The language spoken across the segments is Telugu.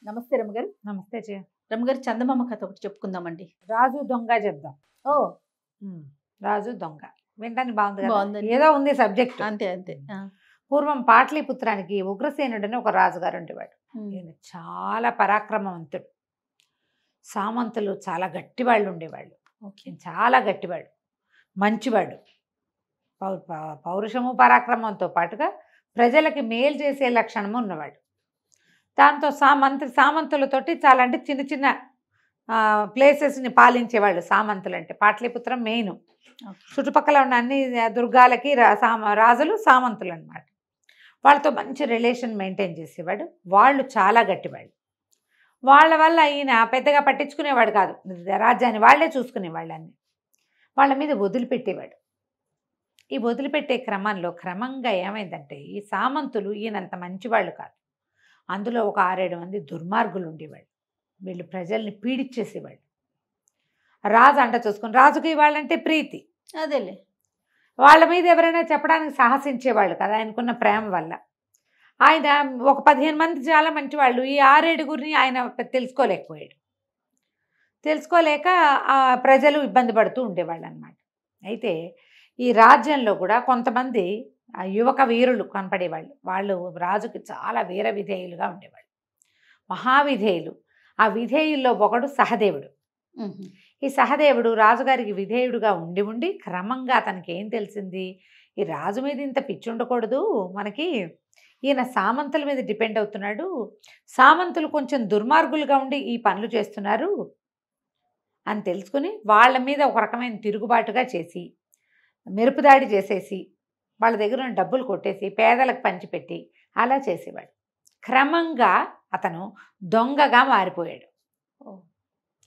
నమస్తే రమగారు. నమస్తే జయ. రమగారు, చందమామ కథ ఒకటి చెప్పుకుందామండి. రాజు దొంగ చెప్దాం. ఓ రాజు దొంగ వినడానికి బాగుంది కదా? బాగుందండి. ఏదో ఉంది సబ్జెక్ట్. అంతే అంతే. పూర్వం పాటలీపుత్రానికి ఉగ్రసేనుడని ఒక రాజుగారు ఉండేవాడు. ఈయన చాలా పరాక్రమవంతుడు. సామంతులు చాలా గట్టివాళ్ళు ఉండేవాళ్ళు. ఈయన చాలా గట్టివాడు, మంచివాడు. పౌరుషము పరాక్రమంతో పాటుగా ప్రజలకి మేలు చేసే లక్షణము ఉన్నవాడు. దాంతో సామంతులతోటి చాలా అంటే చిన్న చిన్న ప్లేసెస్ని పాలించేవాళ్ళు. సామంతులు అంటే పాటలీపుత్రం మెయిన్. చుట్టుపక్కల ఉన్న అన్ని దుర్గాలకి రాజులు సామంతులు అన్నమాట. వాళ్ళతో మంచి రిలేషన్ మెయింటైన్ చేసేవాడు. వాళ్ళు చాలా గట్టివాళ్ళు. వాళ్ళ వల్ల ఈయన పెద్దగా పట్టించుకునేవాడు కాదు. రాజ్యాన్ని వాళ్ళే చూసుకునేవాళ్ళని వాళ్ళ మీద వదిలిపెట్టేవాడు. ఈ వదిలిపెట్టే క్రమంగా ఏమైందంటే, ఈ సామంతులు ఈయనంత మంచివాళ్ళు కాదు. అందులో ఒక 6-7 మంది దుర్మార్గులు ఉండేవాళ్ళు. వీళ్ళు ప్రజల్ని పీడిచ్చేసేవాళ్ళు. రాజు అంట చూసుకుని, రాజుకి వాళ్ళంటే ప్రీతి. అదేలే. వాళ్ళ మీద ఎవరైనా చెప్పడానికి సాహసించేవాళ్ళు కదా, ఆయనకున్న ప్రేమ వల్ల. ఆయన ఒక 15 మంది చాలా మంచివాళ్ళు. ఈ 6-7 ఆయన తెలుసుకోలేక ఆ ప్రజలు ఇబ్బంది పడుతూ ఉండేవాళ్ళు అన్నమాట. అయితే ఈ రాజ్యంలో కూడా కొంతమంది యువక వీరులు కనపడేవాళ్ళు. వాళ్ళు రాజుకి చాలా వీర విధేయులుగా ఉండేవాళ్ళు, మహావిధేయులు. ఆ విధేయుల్లో ఒకడు సహదేవుడు. ఈ సహదేవుడు రాజుగారికి విధేయుడుగా ఉండి క్రమంగా తనకి ఏం తెలిసింది, ఈ రాజు మీద ఇంత పిచ్చి ఉండకూడదు మనకి, ఈయన సామంతుల మీద డిపెండ్ అవుతున్నాడు, సామంతులు కొంచెం దుర్మార్గులుగా ఉండి ఈ పనులు చేస్తున్నారు అని తెలుసుకుని వాళ్ళ మీద ఒక రకమైన తిరుగుబాటుగా చేసి, మెరుపుదాడి చేసేసి, వాళ్ళ దగ్గర ఉన్న డబ్బులు కొట్టేసి పేదలకు పంచిపెట్టి అలా చేసేవాడు. క్రమంగా అతను దొంగగా మారిపోయాడు.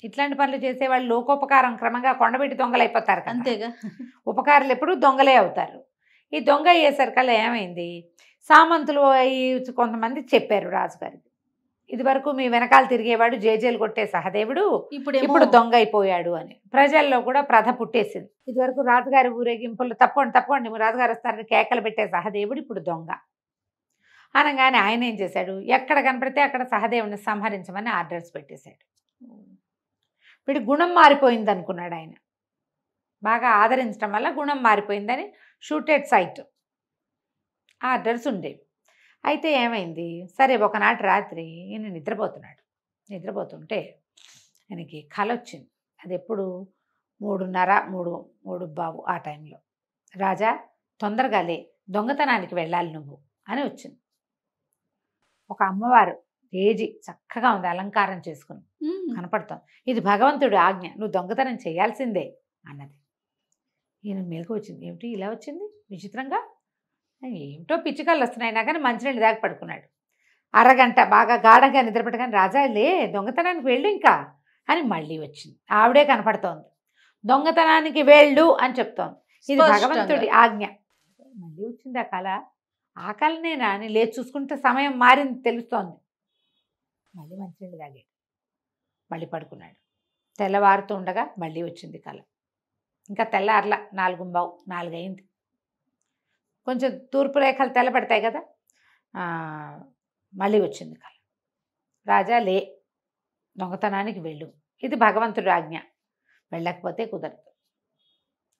ఇట్లాంటి పనులు చేసేవాళ్ళు లోకోపకారం క్రమంగా కొండబెట్టి దొంగలు అయిపోతారు. అంతేగా, ఉపకారులు ఎప్పుడు దొంగలే అవుతారు. ఈ దొంగ అయ్యేసరికల్లా ఏమైంది, సామంతులు కొంతమంది చెప్పారు రాజుగారికి, ఇది వరకు మీ వెనకాల తిరిగేవాడు జేజేలు కొట్టే సహదేవుడు ఇప్పుడు దొంగ అయిపోయాడు అని. ప్రజల్లో కూడా ప్రథ పుట్టేసింది. ఇదివరకు రాజుగారి ఊరేగింపులు తప్పండి రాజుగారు వస్తారని కేకలు పెట్టే సహదేవుడు ఇప్పుడు దొంగ అనగానే ఆయన ఏం చేశాడు, ఎక్కడ కనపడితే అక్కడ సహదేవుని సంహరించమని ఆర్డర్స్ పెట్టేశాడు. వీడి గుణం మారిపోయింది అనుకున్నాడు ఆయన. బాగా ఆదరించడం వల్ల గుణం మారిపోయిందని షూటెడ్ సైట్ ఆర్డర్స్ ఉండేవి. అయితే ఏమైంది, సరే ఒకనాటి రాత్రి ఈయన నిద్రపోతుంటే ఆయనకి కల వచ్చింది. అది ఎప్పుడు 3:30 ఆ టైంలో. రాజా తొందరగా లే, దొంగతనానికి వెళ్ళాలి నువ్వు అని వచ్చింది. ఒక అమ్మవారు ఏజి చక్కగా ఉంది, అలంకారం చేసుకుని కనపడుతోంది. ఇది భగవంతుడి ఆజ్ఞ, నువ్వు దొంగతనం చేయాల్సిందే అన్నది. ఈయన మేలుకు వచ్చింది. ఏమిటి ఇలా వచ్చింది విచిత్రంగా, ఏమిటో పిచ్చికళ్ళు వస్తున్నాయి నాకని మంచినీళ్ళు దాకా పడుకున్నాడు. అరగంట బాగా గాఢంగా నిద్రపట్టగానే, రాజా లే, దొంగతనానికి వెళ్ళు ఇంకా అని మళ్ళీ వచ్చింది. ఆవిడే కనపడుతోంది, దొంగతనానికి వెళ్ళు అని చెప్తోంది. ఇది భగవంతుడి ఆజ్ఞ. మళ్ళీ వచ్చింది ఆ కళ. ఆ కళనేనా అని లేచి చూసుకుంటే సమయం మారింది తెలుస్తోంది. మళ్ళీ మంచినీళ్ళు తాగాడు, మళ్ళీ పడుకున్నాడు. తెల్లవారుతూ ఉండగా మళ్ళీ వచ్చింది కళ. ఇంకా తెల్లారలా 4:15 అయింది. కొంచెం తూర్పు రేఖలు తెల్లబడతాయి కదా, మళ్ళీ వచ్చింది కళ. రాజా లే, దొంగతనానికి వెళ్ళు, ఇది భగవంతుడి ఆజ్ఞ, వెళ్ళకపోతే కుదరదు,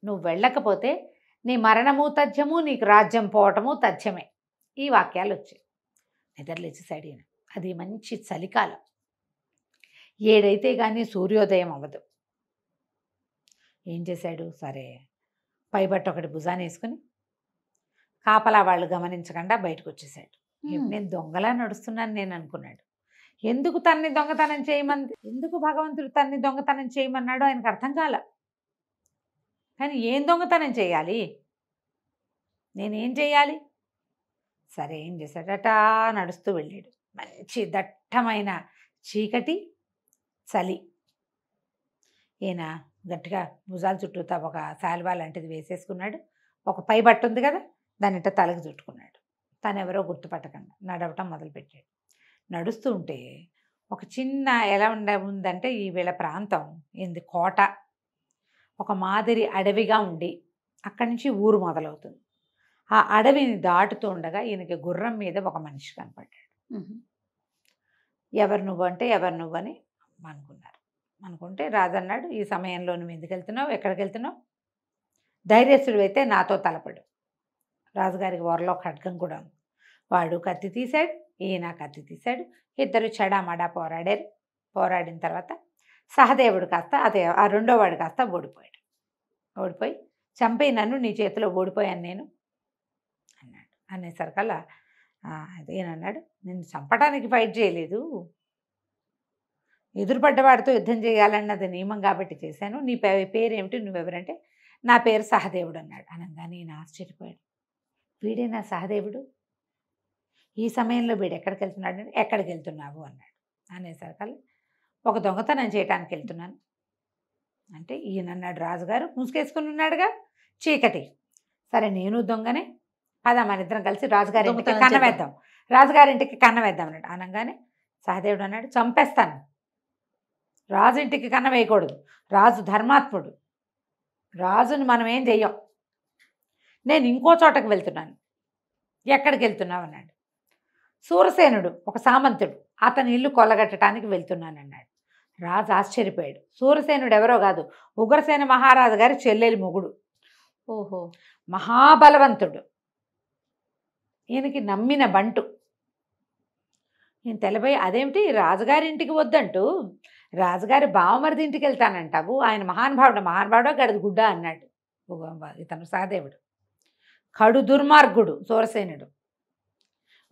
నువ్వు వెళ్ళకపోతే నీ మరణము తథ్యము, నీకు రాజ్యం పోవటము తథ్యమే. ఈ వాక్యాలు వచ్చాయి. నిద్రలేచేసాడు ఈయన. అది మంచి చలికాలం, 7 అయితే కానీ సూర్యోదయం అవ్వదు. ఏం చేశాడు, సరే పైబట్టు ఒకటి భుజాన్ని వేసుకుని కాపలా వాళ్ళు గమనించకుండా బయటకు వచ్చేసాడు. నేను దొంగలా నడుస్తున్నాను నేను అనుకున్నాడు. ఎందుకు తన్ని దొంగతనం చేయమంది, ఎందుకు భగవంతుడు తన్ని దొంగతనం చేయమన్నాడో ఆయనకు అర్థం కాల. కానీ ఏం దొంగతనం చేయాలి, నేనేం చేయాలి? సరే ఏం చేశాడట, నడుస్తూ వెళ్ళాడు. మంచి దట్టమైన చీకటి, చలి. ఈయన గట్టిగా భుజాల చుట్టూతా ఒక శాల్వా లాంటిది వేసేసుకున్నాడు. ఒక పై బట్ట ఉంది కదా, దానిట తలకు చుట్టుకున్నాడు. తను ఎవరో గుర్తుపట్టకుండా నడవటం మొదలుపెట్టాడు. నడుస్తూ ఉంటే ఒక చిన్న ఎలా ఉందంటే, ఈ వీళ్ళ ప్రాంతం ఏంది, కోట, ఒక మాదిరి అడవిగా ఉండి అక్కడి నుంచి ఊరు మొదలవుతుంది. ఆ అడవిని దాటుతూ ఉండగా ఈయనకి గుర్రం మీద ఒక మనిషి కనపడ్డాడు. ఎవరు నువ్వు అంటే ఎవరు నువ్వు అని అనుకున్నారు. అనుకుంటే రాజు అన్నాడు, ఈ సమయంలో నువ్వు ఎందుకు వెళ్తున్నావు, ఎక్కడికి వెళ్తున్నావు? ధైర్యస్తుడు అయితే నాతో తలపడు. రాజుగారికి వరలో ఖడ్గం కూడా ఉంది. వాడు కత్తి తీశాడు, ఈయన కత్తి తీశాడు. ఇద్దరు చెడామడా పోరాడారు. పోరాడిన తర్వాత సహదేవుడు కాస్త అదే ఆ రెండో వాడు కాస్త ఓడిపోయాడు. ఓడిపోయి చంపి నన్ను నీ చేతిలో ఓడిపోయాను నేను అన్నాడు. అనేసరికల్లా ఈయనన్నాడు, నేను చంపడానికి ఫైట్ చేయలేదు, ఎదురుపడ్డవాడితో యుద్ధం చేయాలన్నది నియమం కాబట్టి చేశాను. నీ పేరేమిటి, నువ్వెవరంటే నా పేరు సహదేవుడు అన్నాడు. అనగానే నేను ఆశ్చర్యపోయాడు. వీడేనా సహదేవుడు? ఈ సమయంలో వీడు ఎక్కడికి వెళ్తున్నాడు? ఎక్కడికి వెళ్తున్నావు అన్నాడు. అనేసరికల్లా ఒక దొంగతనం చేయడానికి వెళ్తున్నాను అంటే ఈయన అన్నాడు, రాజుగారు ముసుగేసుకుని ఉన్నాడుగా, చీకటి. సరే నేను దొంగనే, పద మన ఇద్దరం కలిసి రాజుగారింటికి కన్న వేద్దాం, రాజుగారింటికి కన్న వేద్దాం అన్నాడు. అనగానే సహదేవుడు అన్నాడు, చంపేస్తాను, రాజు ఇంటికి కన్న వేయకూడదు, రాజు ధర్మాత్ముడు, రాజుని మనం ఏం చెయ్యం, నేను ఇంకో చోటకు వెళ్తున్నాను. ఎక్కడికి వెళ్తున్నావు అన్నాడు. సూరసేనుడు ఒక సామంతుడు, అతని ఇల్లు కొల్లగట్టడానికి వెళ్తున్నానన్నాడు. రాజు ఆశ్చర్యపోయాడు. సూరసేనుడు ఎవరో కాదు, ఉగ్రసేన మహారాజు గారి చెల్లెలి మొగుడు. ఓహో, మహాబలవంతుడు, ఈయనకి నమ్మిన బంటు. నేను తెలబోయి అదేమిటి రాజుగారి ఇంటికి వద్దంటూ రాజుగారి బావమరిది ఇంటికి వెళ్తానంటావు, ఆయన మహానుభావుడో గడిది గుడ్డ అన్నాడు ఇతను సహదేవుడు. కడు దుర్మార్గుడు సూరసేనుడు,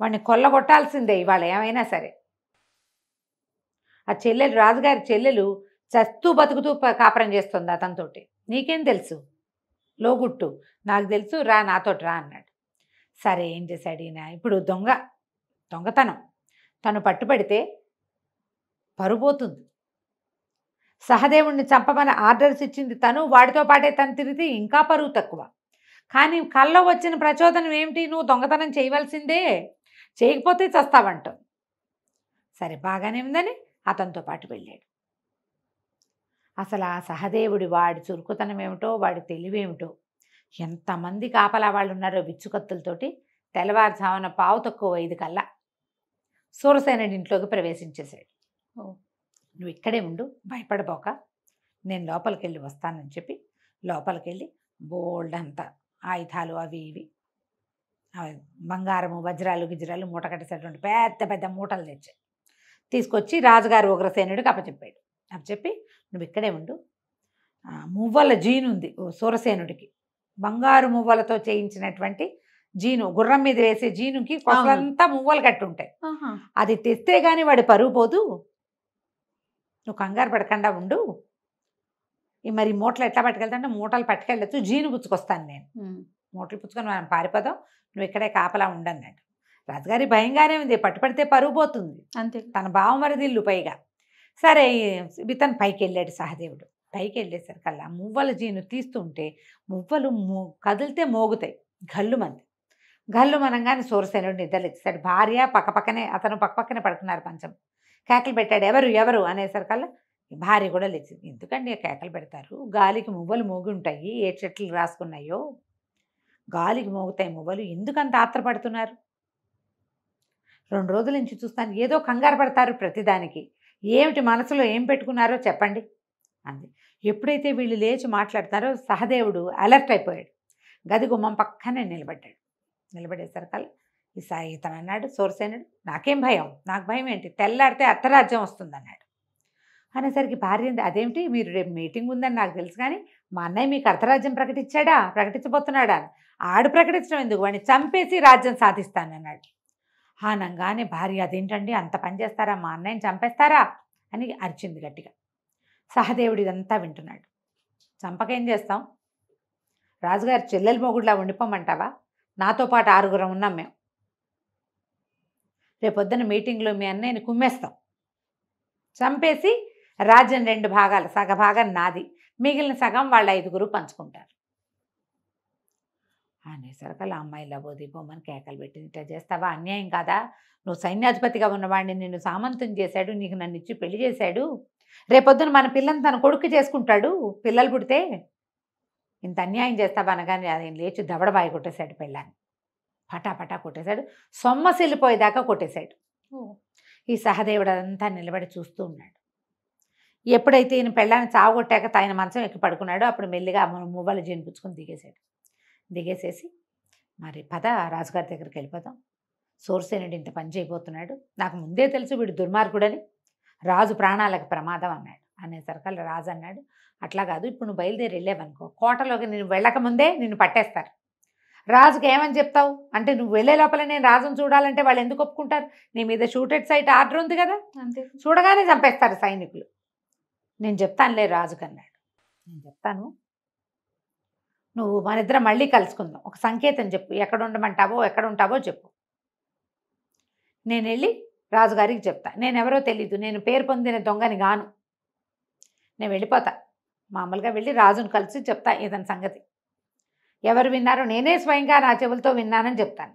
వాడిని కొల్లగొట్టాల్సిందే ఇవాళ ఏమైనా సరే. ఆ చెల్లెలు, రాజుగారి చెల్లెలు చస్తూ బతుకుతూ కాపురం చేస్తుంది అతనితోటి, నీకేం తెలుసు లోగుట్టు, నాకు తెలుసు, రా నాతోటి రా అన్నాడు. సరే ఏం చేశాడు ఈయన, ఇప్పుడు దొంగతనం తను పట్టుబడితే పరుపోతుంది. సహదేవుణ్ణి చంపమని ఆర్డర్స్ ఇచ్చింది తను, వాడితో పాటే తను తిరిగితే ఇంకా పరువు తక్కువ. కానీ కల్లో వచ్చిన ప్రచోదనం ఏమిటి, నువ్వు దొంగతనం చేయవలసిందే, చేయకపోతే చస్తావంట. సరే బాగానే ఉందని అతనితో పాటు వెళ్ళాడు. అసలు ఆ సహదేవుడి వాడి చురుకుతనం ఏమిటో, వాడి తెలివేమిటో, ఎంతమంది కాపలా వాళ్ళు ఉన్నారో విచ్చుకత్తులతోటి తెల్లవారుజామున 5:45 కల్లా సూరసేనుడి ఇంట్లోకి ప్రవేశించేశాడు. నువ్వు ఇక్కడే ఉండు, భయపడబోక, నేను లోపలికి వెళ్ళి వస్తానని చెప్పి లోపలికి వెళ్ళి బోల్డ్ అంతా ఆయుధాలు అవి ఇవి బంగారము వజ్రాలు గిజ్రాలు మూట కట్టేసేటువంటి పెద్ద పెద్ద మూటలు తెచ్చాడు. తీసుకొచ్చి రాజుగారు ఉగ్రసేనుడికి అప్పచెప్పాడు. అప్పచెప్పి నువ్వు ఇక్కడే ఉండు, మువ్వల జీను ఉంది సూరసేనుడికి, బంగారు మువ్వలతో చేయించినటువంటి జీను, గుర్రం మీద వేసే జీనుకి కొసలంతా మువ్వలు కట్టుంటాయి, అది తెస్తే కానీ వాడి పరుగు పోదు, నువ్వు కంగారు పడకుండా ఉండు. మరి మూటలు ఎట్లా పట్టుకెళ్తాంటే మూటలు పట్టుకెళ్ళచ్చు, జీను పుచ్చుకొస్తాను నేను, మూటలు పుచ్చుకొని మనం పారిపోదాం, నువ్వు ఇక్కడే కాపలా ఉండన్నాడు. రాజుగారి భయంగానే ఉంది, పట్టుపడితే పరుగు పోతుంది, అంతే, తన బావమరిదిల్లు పైగా. సరే ఇతను పైకి వెళ్ళాడు సహదేవుడు. పైకి వెళ్ళేసరికల్లా మువ్వల జీను తీస్తుంటే మువ్వలు కదిలితే మోగుతాయి, గల్లు మంది. గల్లు మనంగానే సూరసేనుడు నిద్రలేస్తాడు. భార్య పక్కపక్కనే, అతను పక్కపక్కనే పడుకున్నారు పంచం. కేకలు పెట్టాడు, ఎవరు ఎవరు అనేసరికల్లా భార్య కూడా లేచింది. ఎందుకండి కేకలు పెడతారు, గాలికి మువ్వలు మోగి ఉంటాయి, ఏ చెట్లు రాసుకున్నాయో గాలికి మోగుతాయి మువ్వలు, ఎందుకంత ఆత్రపడుతున్నారు? 2 రోజుల నుంచి చూస్తాను, ఏదో కంగారు పడతారు ప్రతిదానికి, ఏమిటి మనసులో ఏం పెట్టుకున్నారో చెప్పండి అంది. ఎప్పుడైతే వీళ్ళు లేచి మాట్లాడతారో సహదేవుడు అలర్ట్ అయిపోయాడు. గది గుమ్మం పక్కనే నిలబడ్డాడు. నిలబడేసరికల్లా ఇతను అన్నాడు సూరసేనుడు, నాకేం భయం, నాకు భయం ఏంటి, తెల్లాడితే అర్ధరాజ్యం వస్తుందన్నాడు. అనేసరికి భార్య, అదేమిటి మీరు రేపు మీటింగ్ ఉందని నాకు తెలుసు, కానీ మా అన్నయ్య మీకు అర్ధరాజ్యం ప్రకటించబోతున్నాడా? ఆడు ప్రకటించడం ఎందుకు, వాడిని చంపేసి రాజ్యం సాధిస్తానన్నాడు. అనగానే భార్య, అదేంటండి అంత పని చేస్తారా, మా అన్నయ్యని చంపేస్తారా అని అరిచింది గట్టిగా. సహదేవుడు ఇదంతా వింటున్నాడు. చంపకేం చేస్తాం, రాజుగారి చెల్లెలు మొగుడులా ఉండిపోమంటావా? నాతో పాటు 6 ఉన్నాం మేము, రేపొద్దున మీటింగ్లో మీ అన్నయ్యని కుమ్మేస్తాం, చంపేసి రాజ్యం 2 భాగాలు, సగభాగం నాది, మిగిలిన సగం వాళ్ళ 5 పంచుకుంటారు అనేసరికల్లా అమ్మాయి లబోదిబోమని కేకలు పెట్టింది. ఇట్లా చేస్తావా, అన్యాయం కాదా? నువ్వు సైన్యాధిపతిగా ఉన్నవాడిని నిన్ను సామంతం చేశాడు, నీకు నన్ను ఇచ్చి పెళ్లి చేశాడు, రేపొద్దున మన పిల్లని తన కొడుకు చేసుకుంటాడు, పిల్లలు పుడితే ఇంత అన్యాయం చేస్తావా అనగానే ఆయన లేచి దవడబాయి కొట్టేశాడు, పెళ్ళాన్ని పటాపటా కొట్టేశాడు, సొమ్మసిల్లిపోయేదాకా కొట్టేశాడు. ఈ సహదేవుడు అదంతా నిలబడి చూస్తూ ఉన్నాడు. ఎప్పుడైతే ఈయన పెళ్ళాన్ని చావగొట్టాక ఆయన మంచం ఎక్కి పడుకున్నాడో అప్పుడు మెల్లిగా మువ్వల జీని పుచ్చుకొని దిగేసేసి మరి పద రాజుగారి దగ్గరికి వెళ్ళిపోతాం, సూరసేనుడు ఇంత పని చేయబోతున్నాడు, నాకు ముందే తెలుసు వీడు దుర్మార్గుడని, రాజు ప్రాణాలకు ప్రమాదం అన్నాడు. అనేసరికల్లా రాజు అన్నాడు, అట్లా కాదు, ఇప్పుడు నువ్వు బయలుదేరి వెళ్ళావనుకో కోటలోకి నేను వెళ్ళకముందే నిన్ను పట్టేస్తారు. రాజుకి ఏమని చెప్తావు అంటే, నువ్వు వెళ్ళే లోపల నేను రాజును చూడాలంటే వాళ్ళు ఎందుకు ఒప్పుకుంటారు, నీ మీద షూటెడ్ సైట్ ఆర్డర్ ఉంది కదా, అంతే. చూడగానే చంపేస్తారు సైనికులు. నేను చెప్తానులే రాజుకు అన్నాడు. నేను చెప్తాను, నువ్వు మన ఇద్దరం మళ్ళీ కలుసుకుందాం, ఒక సంకేతం చెప్పు, ఎక్కడ ఉండమంటావో ఎక్కడ ఉంటావో చెప్పు, నేను వెళ్ళి రాజుగారికి చెప్తా. నేను ఎవరో తెలీదు, నేను పేరు పొందిన దొంగని గాను, నేను వెళ్ళిపోతా, మామూలుగా వెళ్ళి రాజును కలిసి చెప్తా ఇతని సంగతి, ఎవరు విన్నారో నేనే స్వయంగా నా చెవులతో విన్నానని చెప్తాను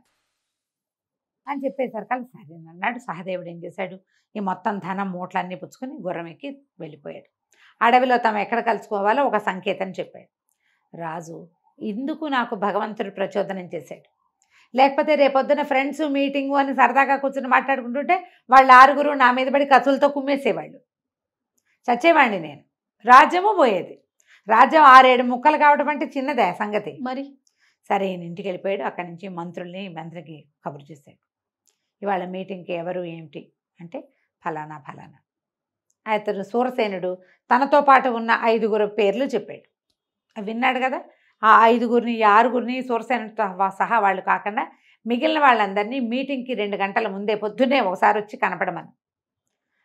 అని చెప్పేసరికి సరే అన్నాడు. సహదేవుడు ఏం చేశాడు, ఈ మొత్తం ధనం మూటలన్నీ పుచ్చుకొని గుర్రం ఎక్కి వెళ్ళిపోయాడు. అడవిలో తమ ఎక్కడ కలుసుకోవాలో ఒక సంకేతం చెప్పాడు. రాజు ఇందుకు నాకు భగవంతుడు ప్రచోదనం చేశాడు, లేకపోతే రేపొద్దున ఫ్రెండ్స్ మీటింగు అని సరదాగా కూర్చొని మాట్లాడుకుంటుంటే వాళ్ళు 6 నా మీద పడి కత్తులతో కుమ్మేసేవాళ్ళు, చచ్చేవాడిని నేను, రాజ్యము పోయేది. రాజ్యం 6-7 ముక్కలు కావడం అంటే చిన్నదే సంగతి. మరి సరే ఈయన ఇంటికి వెళ్ళిపోయాడు. అక్కడి నుంచి మంత్రికి కబురు చేశాడు, ఇవాళ మీటింగ్కి ఎవరు ఏమిటి అంటే ఫలానా ఫలానా. అతను సూరసేనుడు తనతో పాటు ఉన్న 5 పేర్లు చెప్పాడు. విన్నాడు కదా, ఆ 5 ఈ 6 సూరసేనుడితో సహా వాళ్ళు కాకుండా మిగిలిన వాళ్ళందరినీ మీటింగ్కి 2 గంటల ముందే పొద్దున్నే ఒకసారి వచ్చి కనపడమని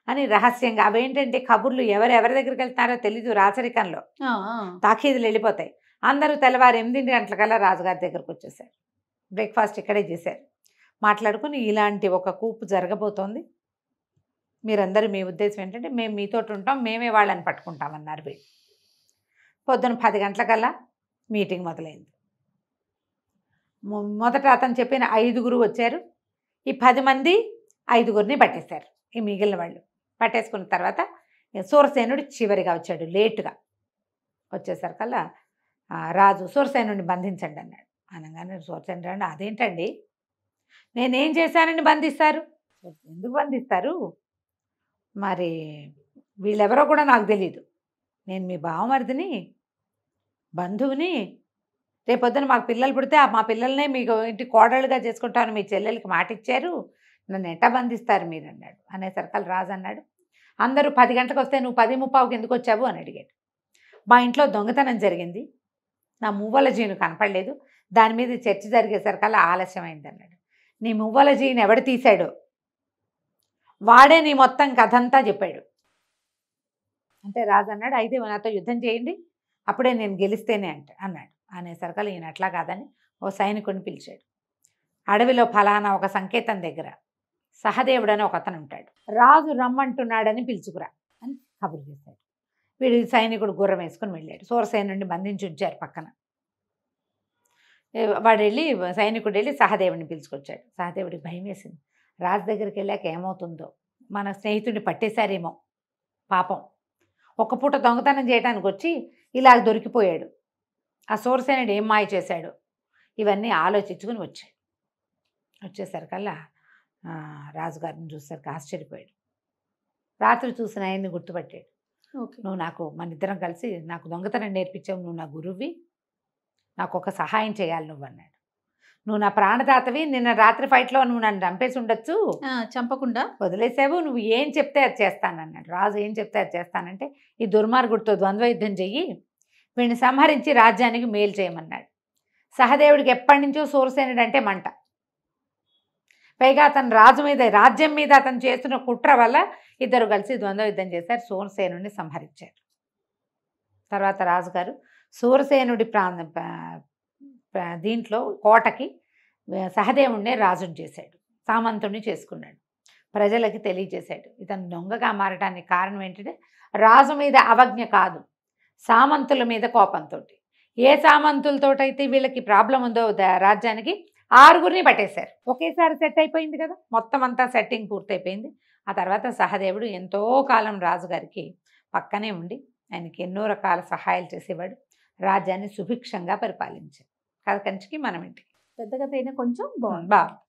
అని రహస్యంగా. అవేంటంటే కబుర్లు ఎవరెవరి దగ్గరికి వెళ్తున్నారో తెలీదు, రాచరికంలో తాకీదులు వెళ్ళిపోతాయి. అందరూ తెల్లవారు 8 గంటలకల్లా రాజుగారి దగ్గరకు వచ్చేసారు. బ్రేక్ఫాస్ట్ ఇక్కడే చేశారు. మాట్లాడుకుని ఇలాంటి ఒక కూపు జరగబోతోంది, మీరందరూ మీ ఉద్దేశం ఏంటంటే మేము మీతో ఉంటాం, మేమే వాళ్ళని పట్టుకుంటామన్నారు వీళ్ళు. పొద్దున 10 గంటలకల్లా మీటింగ్ మొదలైంది. మొదట అతను చెప్పిన 5 వచ్చారు. ఈ 10 మంది 5 పట్టేశారు. ఈ మిగిలిన వాళ్ళు పట్టేసుకున్న తర్వాత సూరసేనుడు చివరిగా వచ్చాడు. లేటుగా వచ్చేసరికల్లా రాజు సూరసేనుడిని బంధించండి అన్నాడు. అనగానే సూరసేనుడు అండి, అదేంటండి నేనేం చేశానని బంధిస్తారు, ఎందుకు బంధిస్తారు, మరి వీళ్ళెవరో కూడా నాకు తెలీదు, నేను మీ బావమరిదిని, బంధువుని, రేపొద్దున మాకు పిల్లలు పుడితే మా పిల్లల్నే మీకు ఇంటి కోడళ్ళుగా చేసుకుంటాను మీ చెల్లెలకి మాట ఇచ్చారు, నన్ను ఎట్ట బంధిస్తారు మీరు అన్నాడు. అనేసరికల్ రాజు అన్నాడు, అందరూ 10 గంటలకు వస్తే నువ్వు 10:15కి ఎందుకు వచ్చావు అని అడిగాడు. మా ఇంట్లో దొంగతనం జరిగింది, నా మువ్వల జీను కనపడలేదు, దాని మీద చర్చ జరిగేసరికల్లా ఆలస్యమైంది అన్నాడు. నీ మువ్వల జీను ఎవడు తీశాడో వాడే నీ మొత్తం కథంతా చెప్పాడు. అంటే రాజు అన్నాడు, అయితే నాతో యుద్ధం చేయండి, అప్పుడే నేను గెలిస్తేనే అన్నాడు. అనేసరికల్లా ఈయన అట్లా కాదని ఓ సైనికుడిని పిలిచాడు. అడవిలో ఫలానా ఒక సంకేతం దగ్గర సహదేవుడు అని ఒక అతను ఉంటాడు, రాజు రమ్మంటున్నాడని పిలుచుకురా అని కబురు చేశాడు. వీడు సైనికుడు గుర్రం వేసుకుని వెళ్ళాడు. సూరసేనుడిని బంధించి ఉంచారు పక్కన. వాడు వెళ్ళి సైనికుడు వెళ్ళి సహదేవుడిని పిలుచుకొచ్చాడు. సహదేవుడికి భయం వేసింది, రాజు దగ్గరికి వెళ్ళాక ఏమవుతుందో, మన స్నేహితుడిని పట్టేశారేమో పాపం, ఒక్క పూట దొంగతనం చేయడానికి వచ్చి ఇలా దొరికిపోయాడు, ఆ సూరసేనుడు ఏం మాయ చేశాడు, ఇవన్నీ ఆలోచించుకుని వచ్చేసరికల్లా రాజుగారిని చూసేసరికి ఆశ్చర్యపోయాడు. రాత్రి చూసిన ఆయన్ని గుర్తుపట్టాడు. నువ్వు నాకు మన ఇద్దరం కలిసి నాకు దొంగతనం నేర్పించావు, నువ్వు నా గురువువి, నాకు ఒక సహాయం చేయాలి నువ్వు అన్నాడు. నువ్వు నా ప్రాణదాతవి, నిన్న రాత్రి ఫైట్లో నువ్వు నన్ను చంపేసి ఉండొచ్చు, చంపకుండా వదిలేసావు, నువ్వు ఏం చెప్తే అది చేస్తానన్నాడు. రాజు ఏం చెప్తే అది చేస్తానంటే, ఈ దుర్మార్గుడితో ద్వంద్వ యుద్ధం చెయ్యి, వీడిని సంహరించి రాజ్యానికి మేలు చేయమన్నాడు. సహదేవుడికి ఎప్పటి నుంచో సూరసేనుడు అంటే మంట, పైగా అతను రాజ్యం మీద అతను చేస్తున్న కుట్ర వల్ల ఇద్దరు కలిసి ద్వంద్వ యుద్ధం చేశారు, సూరసేనుడిని సంహరించారు. తర్వాత రాజుగారు సూరసేనుడి దీంట్లో కోటకి సహదేవుడినే రాజుని చేశాడు, సామంతుడిని చేసుకున్నాడు, ప్రజలకి తెలియజేశాడు. ఇతను దొంగగా మారడానికి కారణం ఏంటంటే రాజు మీద అవజ్ఞ కాదు, సామంతుల మీద కోపంతో. ఏ సామంతులతోటైతే వీళ్ళకి ప్రాబ్లం ఉందో రాజ్యానికి 6 పట్టేశారు. ఒకేసారి సెట్ అయిపోయింది కదా, మొత్తం అంతా సెట్టింగ్ పూర్తయిపోయింది. ఆ తర్వాత సహదేవుడు ఎంతో కాలం రాజుగారికి పక్కనే ఉండి ఆయనకి ఎన్నో రకాల సహాయాలు చేసేవాడు, రాజ్యాన్ని సుభిక్షంగా పరిపాలించాడు. కథ కంచికి మనం ఇంటికి పెద్దగా అయినా కొంచెం బాగుంది. బాగుంది.